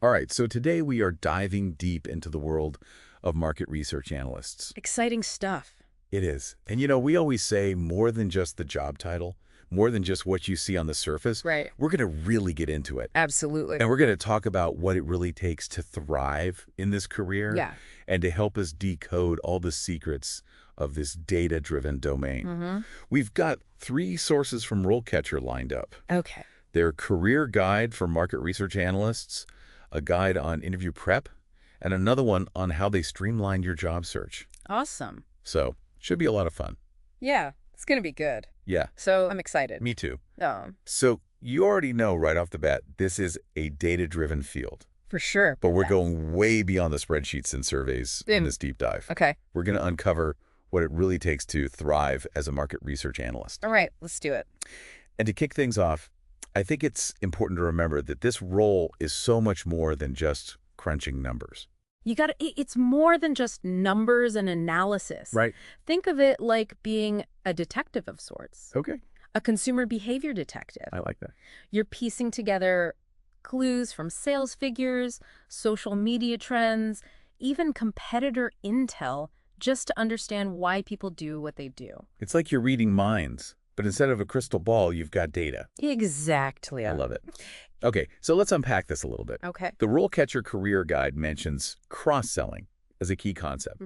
All right, so today we are diving deep into the world of market research analysts. Exciting stuff. It is. And we always say more than just the job title, more than just what you see on the surface. Right. We're going to really get into it. Absolutely. And we're going to talk about what it really takes to thrive in this career Yeah. and to help us decode all the secrets of this data-driven domain. We've got 3 sources from RoleCatcher lined up. Okay. Their career guide for market research analysts, a guide on interview prep, and another one on how they streamlined your job search. Awesome. So, should be a lot of fun. Yeah, it's going to be good. Yeah, So I'm excited. me too. Oh, So, you already know right off the bat, this is a data-driven field. for sure. But we're going way beyond the spreadsheets and surveys in this deep dive. Okay. We're going to uncover what it really takes to thrive as a market research analyst. All right, let's do it. And to kick things off, I think it's important to remember that this role is so much more than just crunching numbers. It's more than just numbers and analysis. Right. Think of it like being a detective of sorts, Okay. a consumer behavior detective. I like that. You're piecing together clues from sales figures, social media trends, even competitor intel, just to understand why people do what they do. It's like you're reading minds, but instead of a crystal ball, you've got data. Exactly. I love it. Okay, so let's unpack this a little bit. Okay. The RoleCatcher Career Guide mentions cross-selling as a key concept.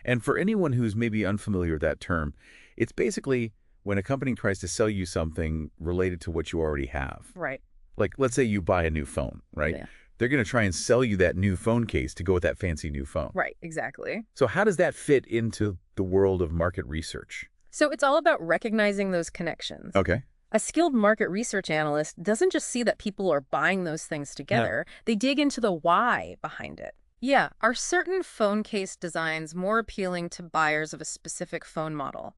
And for anyone who's maybe unfamiliar with that term, it's basically when a company tries to sell you something related to what you already have. Right. Like, let's say you buy a new phone, right? Yeah. They're going to try and sell you that new phone case to go with that fancy new phone. Right, exactly. So how does that fit into the world of market research? So it's all about recognizing those connections. Okay. A skilled market research analyst doesn't just see that people are buying those things together. They dig into the why behind it. Yeah, are certain phone case designs more appealing to buyers of a specific phone model?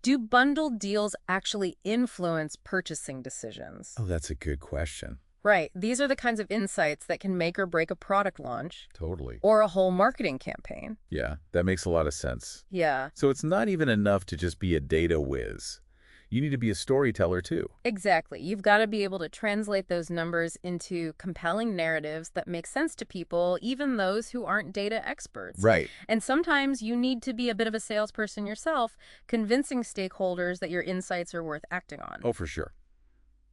Do bundled deals actually influence purchasing decisions? Oh, that's a good question. Right, these are the kinds of insights that can make or break a product launch Totally. or a whole marketing campaign. Yeah, that makes a lot of sense. Yeah. So it's not even enough to just be a data whiz. You need to be a storyteller too. Exactly. You've got to be able to translate those numbers into compelling narratives that make sense to people, even those who aren't data experts. Right. And sometimes you need to be a bit of a salesperson yourself, convincing stakeholders that your insights are worth acting on. Oh, for sure.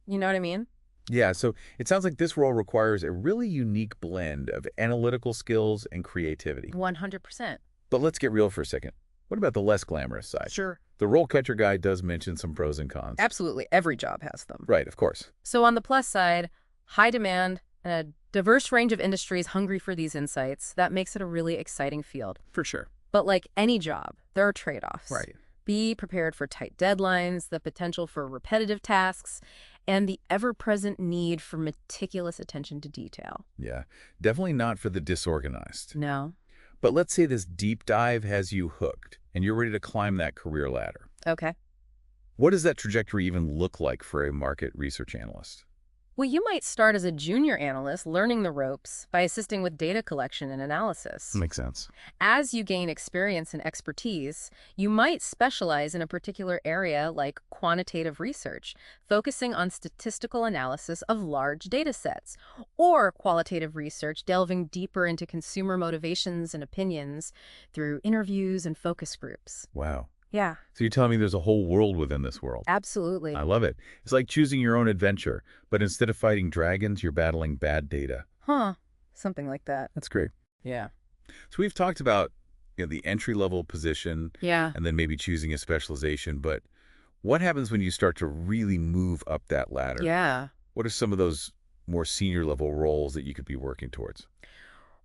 You know what I mean? Yeah, so it sounds like this role requires a really unique blend of analytical skills and creativity. 100%. But let's get real for a second. What about the less glamorous side? Sure. The RoleCatcher Guide does mention some pros and cons. Absolutely. Every job has them. Right, of course. So on the plus side, high demand and a diverse range of industries hungry for these insights, that makes it a really exciting field. For sure. But like any job, there are trade-offs. Right. Be prepared for tight deadlines, the potential for repetitive tasks, and the ever-present need for meticulous attention to detail. Yeah, definitely not for the disorganized. No? But let's say this deep dive has you hooked and you're ready to climb that career ladder. Okay. What does that trajectory even look like for a market research analyst? Well, you might start as a junior analyst learning the ropes by assisting with data collection and analysis. Makes sense. As you gain experience and expertise, you might specialize in a particular area like quantitative research, focusing on statistical analysis of large data sets, or qualitative research delving deeper into consumer motivations and opinions through interviews and focus groups. Wow. Yeah, So you're telling me there's a whole world within this world? absolutely. I love it. It's like choosing your own adventure, but instead of fighting dragons, you're battling bad data. Huh. Something like that. That's great. Yeah. So we've talked about the entry-level position Yeah. and then maybe choosing a specialization, but what happens when you start to really move up that ladder? Yeah. What are some of those more senior-level roles that you could be working towards?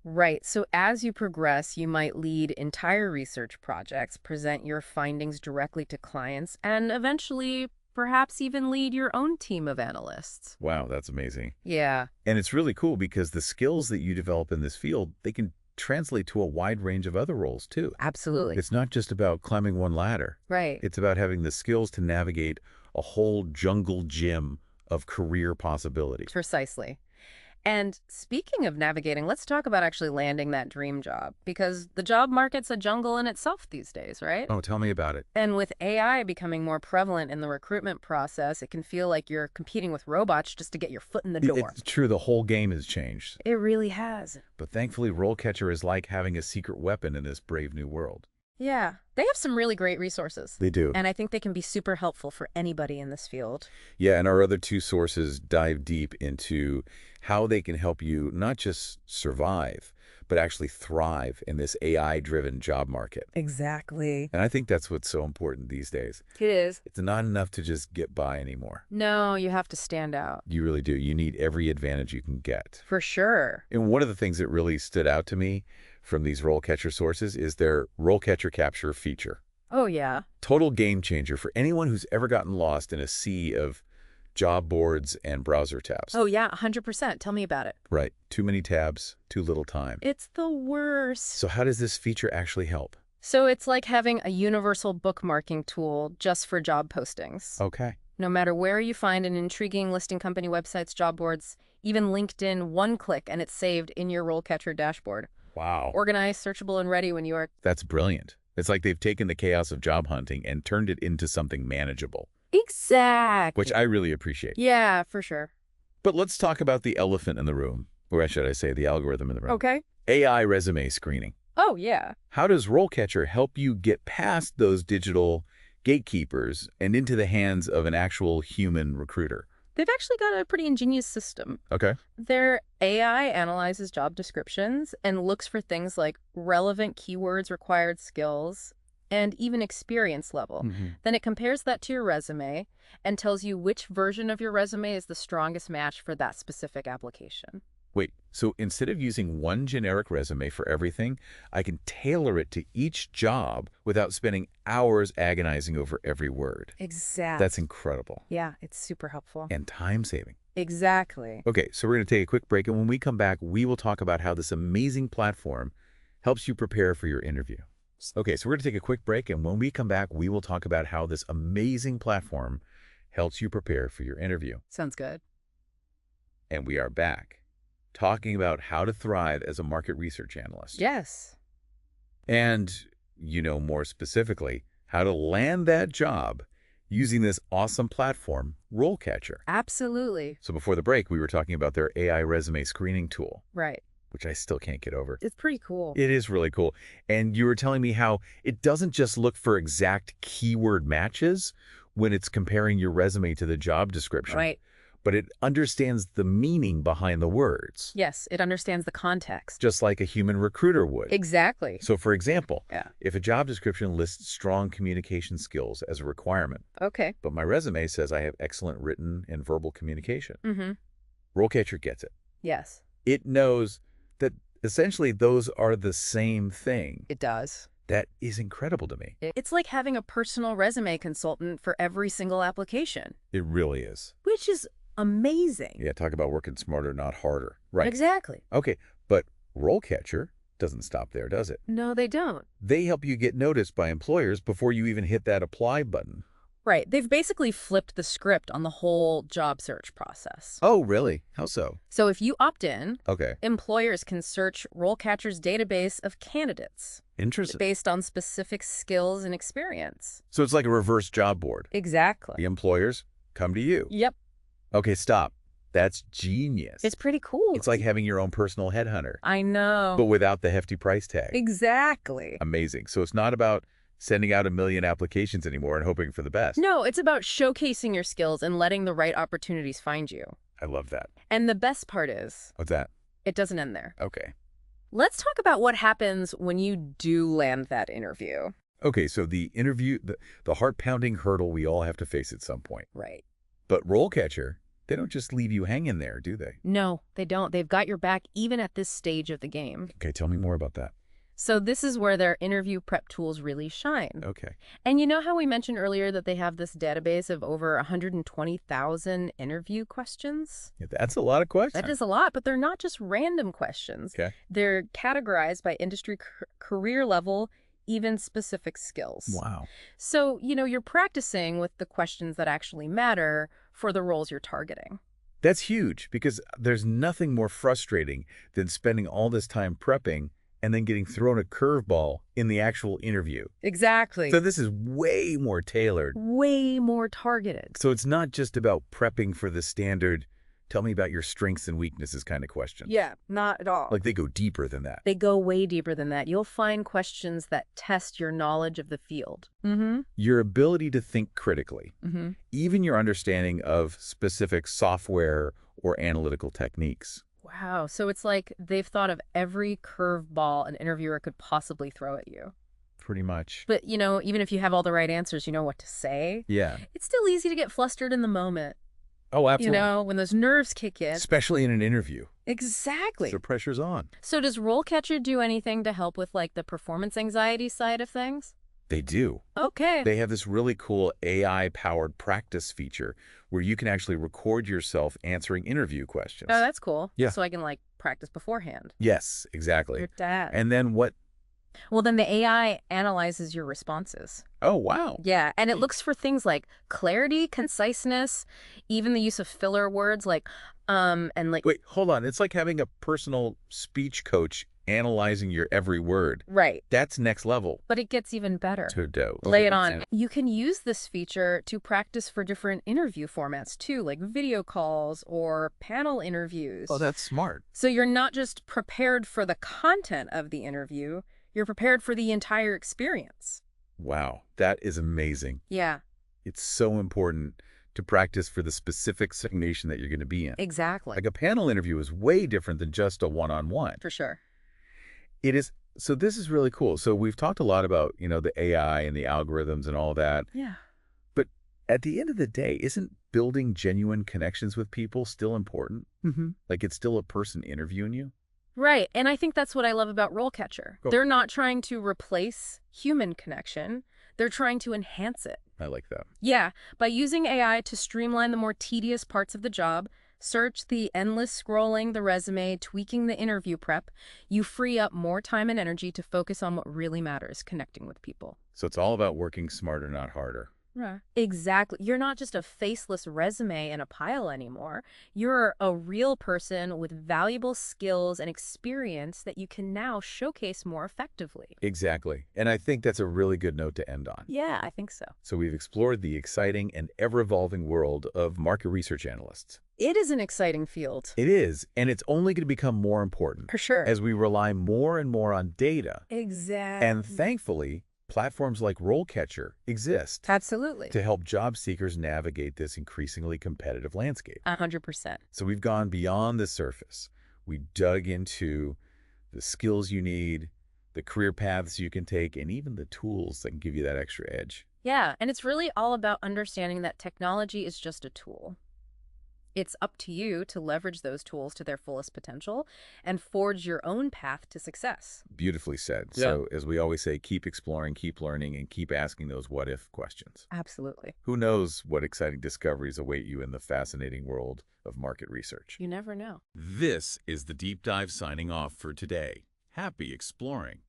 Right. So as you progress, you might lead entire research projects, present your findings directly to clients, and eventually perhaps even lead your own team of analysts. Wow, that's amazing. Yeah, And it's really cool because the skills that you develop in this field, they can translate to a wide range of other roles too. absolutely. It's not just about climbing one ladder. Right. It's about having the skills to navigate a whole jungle gym of career possibilities. Precisely. And speaking of navigating, let's talk about actually landing that dream job, because the job market's a jungle in itself these days, right? Oh, tell me about it. And with AI becoming more prevalent in the recruitment process, it can feel like you're competing with robots just to get your foot in the door. It's true, the whole game has changed. It really has. But thankfully, RoleCatcher is like having a secret weapon in this brave new world. Yeah, they have some really great resources. They do. And I think they can be super helpful for anybody in this field. Yeah, and our other two sources dive deep into how they can help you not just survive, but actually thrive in this AI-driven job market. Exactly. And I think that's what's so important these days. It is. It's not enough to just get by anymore. No, you have to stand out. You really do. You need every advantage you can get. For sure. And one of the things that really stood out to me from these RoleCatcher sources is their RoleCatcher Capture feature. Oh, yeah. Total game changer for anyone who's ever gotten lost in a sea of job boards and browser tabs. Oh, yeah, 100%. Tell me about it. Right. Too many tabs, too little time. It's the worst. So how does this feature actually help? So it's like having a universal bookmarking tool just for job postings. Okay. No matter where you find an intriguing listing company websites, job boards, even LinkedIn, one click and it's saved in your RoleCatcher dashboard. Wow. Organized, searchable, and ready when you are... That's brilliant. It's like they've taken the chaos of job hunting and turned it into something manageable. Exactly. Which I really appreciate. Yeah, for sure. But let's talk about the elephant in the room, or should I say the algorithm in the room. Okay. AI resume screening. Oh, yeah. How does RoleCatcher help you get past those digital gatekeepers and into the hands of an actual human recruiter? They've actually got a pretty ingenious system. Okay. Their AI analyzes job descriptions and looks for things like relevant keywords, required skills, and even experience level. Then it compares that to your resume and tells you which version of your resume is the strongest match for that specific application. Wait, so instead of using one generic resume for everything, I can tailor it to each job without spending hours agonizing over every word. Exactly. That's incredible. Yeah, it's super helpful. And time-saving. Exactly. Okay, so we're going to take a quick break, and when we come back, we will talk about how this amazing platform helps you prepare for your interview. Okay, so we're going to take a quick break, and when we come back, we will talk about how this amazing platform helps you prepare for your interview. Sounds good. And we are back, talking about how to thrive as a market research analyst. Yes. And, more specifically, how to land that job using this awesome platform, RoleCatcher. Absolutely. So before the break, we were talking about their AI resume screening tool, Right. which I still can't get over. It's pretty cool. It is really cool. And you were telling me how it doesn't just look for exact keyword matches when it's comparing your resume to the job description. Right. But it understands the meaning behind the words. Yes, it understands the context. Just like a human recruiter would. Exactly. So for example, Yeah. if a job description lists strong communication skills as a requirement, Okay. but my resume says I have excellent written and verbal communication, Mm-hmm. RoleCatcher gets it. Yes, It knows that essentially those are the same thing. it does. That is incredible to me. It's like having a personal resume consultant for every single application, It really is. which is amazing. Yeah, talk about working smarter, not harder. Right. Exactly. Okay, but RoleCatcher doesn't stop there, does it? No, they don't. They help you get noticed by employers before you even hit that apply button. Right. They've basically flipped the script on the whole job search process. Oh, really? How so? So if you opt in, Okay. employers can search RoleCatcher's database of candidates Interesting. based on specific skills and experience. So it's like a reverse job board. Exactly. The employers come to you. Yep. Okay, stop. That's genius. It's pretty cool. It's like having your own personal headhunter, I know. but without the hefty price tag. Exactly. Amazing. So it's not about sending out 1 million applications anymore and hoping for the best. No, it's about showcasing your skills and letting the right opportunities find you. I love that. And the best part is, What's that? it doesn't end there. Okay. Let's talk about what happens when you do land that interview. Okay, so the interview, the heart-pounding hurdle we all have to face at some point. Right. But RoleCatcher, they don't just leave you hanging there, do they? No, they don't. They've got your back even at this stage of the game. Okay, tell me more about that. So this is where their interview prep tools really shine. Okay. And you know how we mentioned earlier that they have this database of over 120,000 interview questions? Yeah, that's a lot of questions. That is a lot, but they're not just random questions. Okay. They're categorized by industry, career level, even specific skills. Wow. So, you're practicing with the questions that actually matter for the roles you're targeting. That's huge because there's nothing more frustrating than spending all this time prepping and then getting thrown a curveball in the actual interview. Exactly. So this is way more tailored. Way more targeted. So it's not just about prepping for the standard, tell me about your strengths and weaknesses kind of question. Yeah, not at all. Like they go deeper than that. They go way deeper than that. You'll find questions that test your knowledge of the field. Your ability to think critically, Mm-hmm. even your understanding of specific software or analytical techniques. Wow. So it's like they've thought of every curveball an interviewer could possibly throw at you. Pretty much. But, even if you have all the right answers, you know what to say. Yeah. It's still easy to get flustered in the moment. Oh, absolutely. When those nerves kick in. Especially in an interview. Exactly. So pressure's on. So does RoleCatcher do anything to help with like the performance anxiety side of things? They do. Okay. They have this really cool AI-powered practice feature where you can actually record yourself answering interview questions. Oh, that's cool. Yeah. So I can like practice beforehand. Yes, exactly. Your dad. And then what? Well, then the AI analyzes your responses. Oh, wow. Yeah, and it looks for things like clarity, conciseness, even the use of filler words like and like Wait, hold on. It's like having a personal speech coach analyzing your every word. right. That's next level. But it gets even better. To do. Lay it on. You can use this feature to practice for different interview formats too, like video calls or panel interviews. Oh, that's smart. So you're not just prepared for the content of the interview, you're prepared for the entire experience. Wow, that is amazing. Yeah, It's so important to practice for the specific situation that you're going to be in. exactly. Like a panel interview is way different than just a one-on-one. For sure. It is. So this is really cool. So we've talked a lot about, the AI and the algorithms and all that. Yeah. But at the end of the day, isn't building genuine connections with people still important? Mm-hmm. Like it's still a person interviewing you? Right, and I think that's what I love about RoleCatcher. Cool. They're not trying to replace human connection. They're trying to enhance it. I like that. Yeah, by using AI to streamline the more tedious parts of the job, search, the endless scrolling, the resume, tweaking the interview prep, you free up more time and energy to focus on what really matters, connecting with people. So it's all about working smarter, not harder. Right. Exactly. You're not just a faceless resume in a pile anymore. You're a real person with valuable skills and experience that you can now showcase more effectively. Exactly. And I think that's a really good note to end on. Yeah, I think so. So we've explored the exciting and ever-evolving world of market research analysts. It is an exciting field. It is, and it's only going to become more important For sure. as we rely more and more on data. Exactly. And thankfully, platforms like RoleCatcher exist Absolutely. to help job seekers navigate this increasingly competitive landscape. 100%. So we've gone beyond the surface. We dug into the skills you need, the career paths you can take, and even the tools that can give you that extra edge. Yeah, and it's really all about understanding that technology is just a tool. It's up to you to leverage those tools to their fullest potential and forge your own path to success. Beautifully said. Yeah. So as we always say, keep exploring, keep learning, and keep asking those what-if questions. Absolutely. Who knows what exciting discoveries await you in the fascinating world of market research. You never know. This is the Deep Dive signing off for today. Happy exploring.